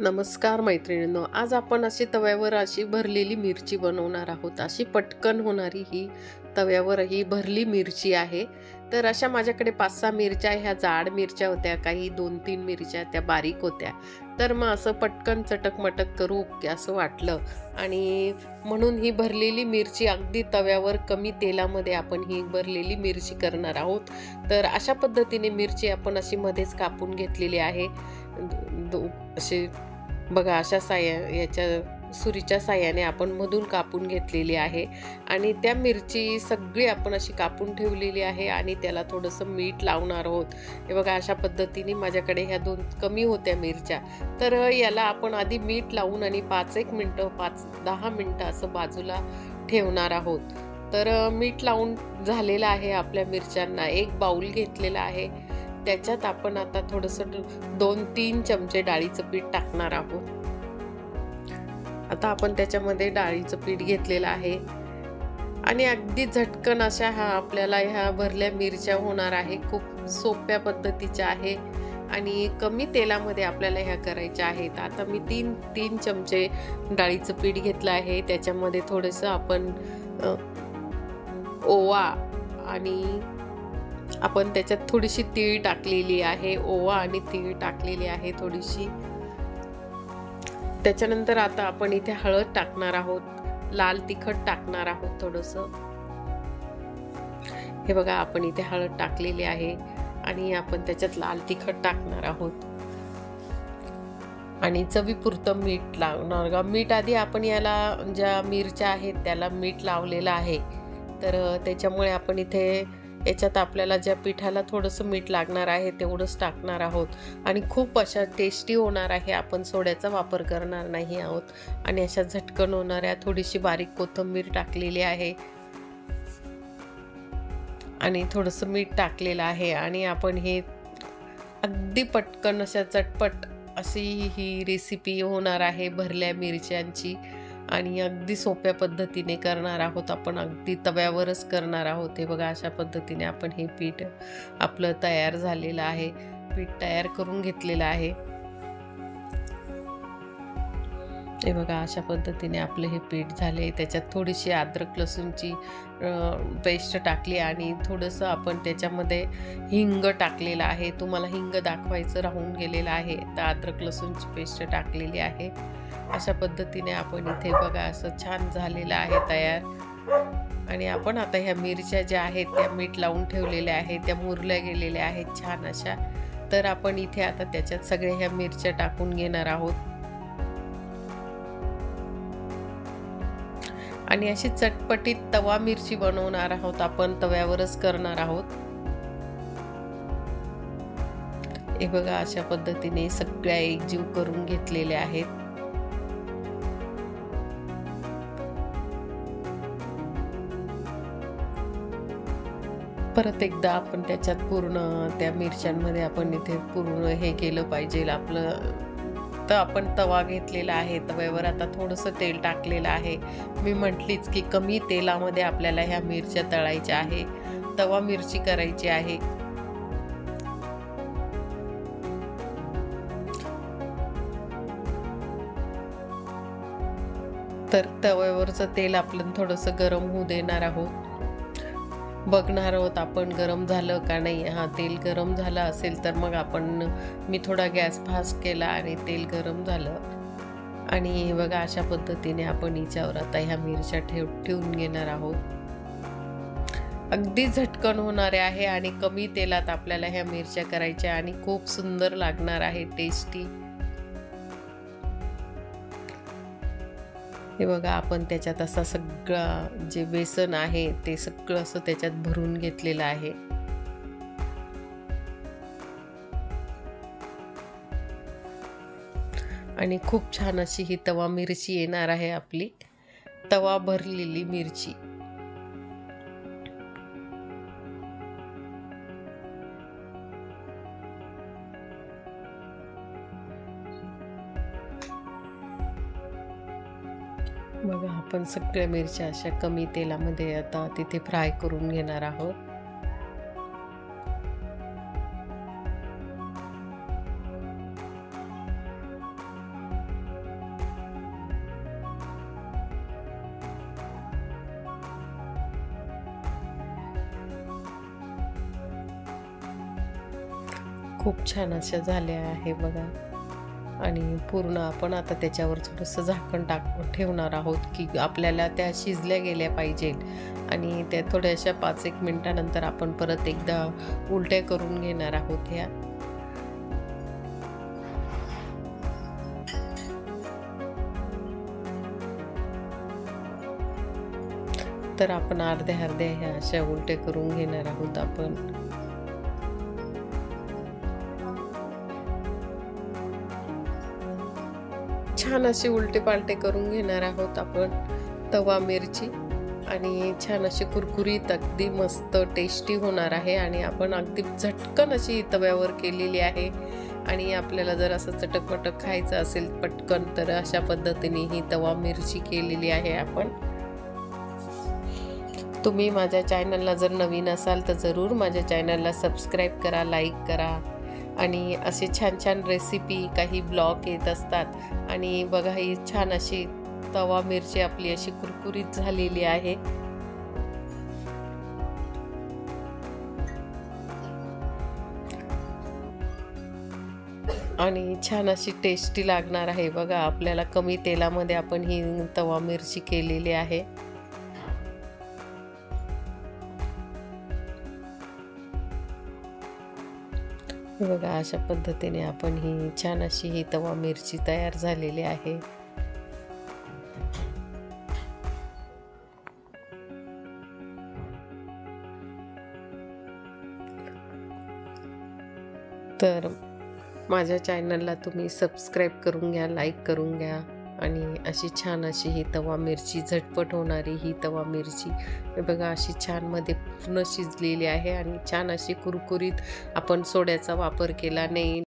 नमस्कार मैत्रिणींनो, आज आपण अशी तव्यावर अशी भरलेली मिरची बनवणार आहोत। अशी पटकन होणारी ही तव्यावर ही भरली मिरची आहे। तर अशा माझ्याकडे 5-6 मिरच्या, ह्या जाड मिरच्या होत्या, काही 2-3 मिरच्या त्या बारीक होत्या। तर मग असं पटकन चटक-मटक करू असं वाटलं आणि म्हणून ही भरलेली मिरची अगदी तव्यावर कमी तेलामध्ये आपण ही भरलेली मिरची करणार आहोत। तर अशा पद्धतीने मिरची आपण अशी मध्येच कापून घेतलेली आहे। असे बघा, अशा याच्या सुरीच्या साहाय्याने आपण मधून कापून घेतलेली आहे आणि त्या मिरची सगळी आपण अशी कापून ठेवलेली आहे आणि त्याला थोडंसं मीठ लावणार आहोत। हे बघा, अशा पद्धतीने माझ्याकडे ह्या 2 कमी होत्या मिरच्या, तर याला आपण आधी मीठ लावून आणि 5-1 मिनटं 5-10 मिनटं असं बाजूला ठेवणार आहोत। तर मीठ लावून झालेलं आहे आपल्या मिरच्यांना। एक बाउल घेतलेला आहे, त्याच्यात आपण आता थोडंसं 2-3 चमचे डाळीचं पीठ टाकणार आहोत। आता आपण त्याच्यामध्ये डाळीचं पीठ घेतलेलं आहे आणि अगदी झटकन अशा आपल्याला ह्या भरल्या मिरच्या होणार आहे। खूप सोप्या पद्धतीच्या आहे आणि कमी तेलामध्ये आपल्याला ह्या करायच्या आहेत। आता मी 3 चमचे डाळीचं पीठ घेतलं आहे, त्याच्यामध्ये थोडंसं आपण ओवा आणि आपण त्याच्यात थोडीशी तीळ टाकलेली आहे। ओवा आणि तीळ टाकलेली आहे थोडीशी। त्याच्यानंतर आता आपण इथे हळद टाकणार आहोत, लाल तिखट टाकणार आहोत थोडंसं। हे बघा, आपण इथे हळद टाकलेली आहे आणि आपण त्याच्यात लाल तिखट टाकणार आहोत आणि चवीपुरतं मीठ लावणार। मीठ आधी आपण याला ज्या मिरच्या आहेत त्याला मीठ लावलेलं आहे, तर त्याच्यामुळे आपण इथे याच्यात आपल्याला ज्या पिठाला थोडंसं मीठ लागणार आहे तेवढंच टाकणार आहोत आणि खूप अशा टेस्टी होणार आहे। आपण सोड्याचा वापर करणार नाही आहोत आणि अशा झटकन होणाऱ्या थोडीशी बारीक कोथिंबीर टाकलेली आहे आणि थोडंसं मीठ टाकलेलं आहे आणि आपण हे अगदी पटकन अशा चटपट अशी ही रेसिपी होणार आहे भरल्या मिरच्यांची आणि अगदी सोप्या पद्धतीने करणार आहोत आपण, अगदी तव्यावरच करणार आहोत। हे बघा, अशा पद्धतीने आपण हे पीठ आपलं तयार झालेलं आहे, पीठ तयार करून घेतलेलं आहे। हे बघा, अशा पद्धतीने आपलं हे पीठ झाले। त्याच्यात थोडीशी अद्रक लसूणची पेस्ट टाकली आणि थोडंसं आपण त्याच्यामध्ये हिंग टाकलेलं आहे। तुम्हाला हिंग दाखवायचं राहून गेलेलं आहे, तर अद्रक लसूणची पेस्ट टाकलेली आहे। अशा पद्धतीने आपण इथे बघा असं छान झालेलं आहे तयार आणि आपण आता ह्या मिरच्या ज्या आहेत त्या मीठ लावून ठेवलेल्या आहेत, त्या मुरल्या गेलेल्या आहेत छान अशा। तर आपण इथे आता त्याच्यात सगळ्या ह्या मिरच्या टाकून घेणार आहोत आणि अशी चटपटीत तवा मिरची बनवणार आहोत आपण, तव्यावरच करणार आहोत। हे बघा, अशा पद्धतीने सगळ्या एकजीव करून घेतलेल्या आहेत। परत एकदा आपण त्याच्यात पूर्ण त्या मिरच्यांमध्ये आपण इथे पूर्ण हे केलं पाहिजे आपलं। तर आपण तवा घेतलेला आहे, तव्यावर आता थोडंसं तेल टाकलेलं आहे। मी म्हटलीच की कमी तेलामध्ये आपल्याला ह्या मिरच्या तळायच्या आहे, तवा मिरची करायची आहे। तर तव्यावरचं तेल आपलं थोडंसं गरम होऊ देणार आहोत, बघणार आहोत आपण गरम झालं का नाही। हां, तेल गरम झालं असेल तर मग मी थोडा गॅस फास्ट केला आणि तेल गरम झालं आणि बघा, अशा पद्धतीने आपण हिच्यावर आता ह्या मिरच्या ठेवून घेणार आहोत। अगदी झटकन होणारे आहे आणि कमी तेलात आपल्याला ह्या मिरच्या करायच्या आणि खूप सुंदर लागणार आहे, टेस्टी। हे बघा, आपण त्याच्यात असं सगळं जे बेसन आहे ते सगळं असं त्याच्यात भरून घेतलेलं आहे आणि खूप छान अशी ही तवा मिरची येणार आहे आपली, तवा भरलेली मिरची। बघा, आपण सगळ्या मिरच्या अशा कमी तेलामध्ये आता तिथे फ्राय करून घेणार आहोत। खूप छान अशा झाल्या आहे बघा. आणि पूर्ण आपण आता त्याच्यावर थोडंसं झाकण ठेवणार आहोत की आपल्याला त्या शिजल्या गेल्या पाहिजे. आणि त्या थोड्याशा 5-1 मिनिटानंतर आपण परत एकदा उलट्या करून घेणार आहोत ह्या. तर आपण अर्ध्या ह्या अशा उलट्या करून घेणार आहोत आपण. छान असे उलटे पालटे करून घेणार आहोत आपण तवा मिरची. आणि छान अशी कुरकुरीत अगदी मस्त टेस्टी होणार आहे. आणि आपण अगदी झटकन अशी तव्यावर केलेली आहे. आणि आपल्याला जर असं चटक-मटक खायचं असेल पटकन तर अशा पद्धतीने ही तवा मिरची केलेली आहे आपण. तुम्ही माझ्या चॅनलला जर नवीन असाल तर जरूर माझ्या चॅनलला सबस्क्राईब करा, लाईक करा. आणि असे छान छान रेसिपी काही ब्लॉग येत असतात. आणि बघा ही छान अशी तवा मिरची आपली अशी कुरकुरीत झालेली आहे. आणि छान अशी टेस्टी लागणार आहे बघा. आपल्याला कमी तेलामध्ये आपण ही तवा मिरची केलेली आहे. बघा अशा पद्धतीने आपण ही छान अशी ही तवा मिरची तयार झालेली आहे. तर माझ्या चॅनलला तुम्ही सबस्क्राईब करून घ्या, लाईक करून घ्या. आणि अशी छान अशी ही तवा मिरची झटपट होणारी ही तवा मिरची बघा अशी छान मध्ये पूर्ण शिजलेली आहे. आणि छान अशी कुरकुरीत आपण सोड्याचा वापर केला नाही.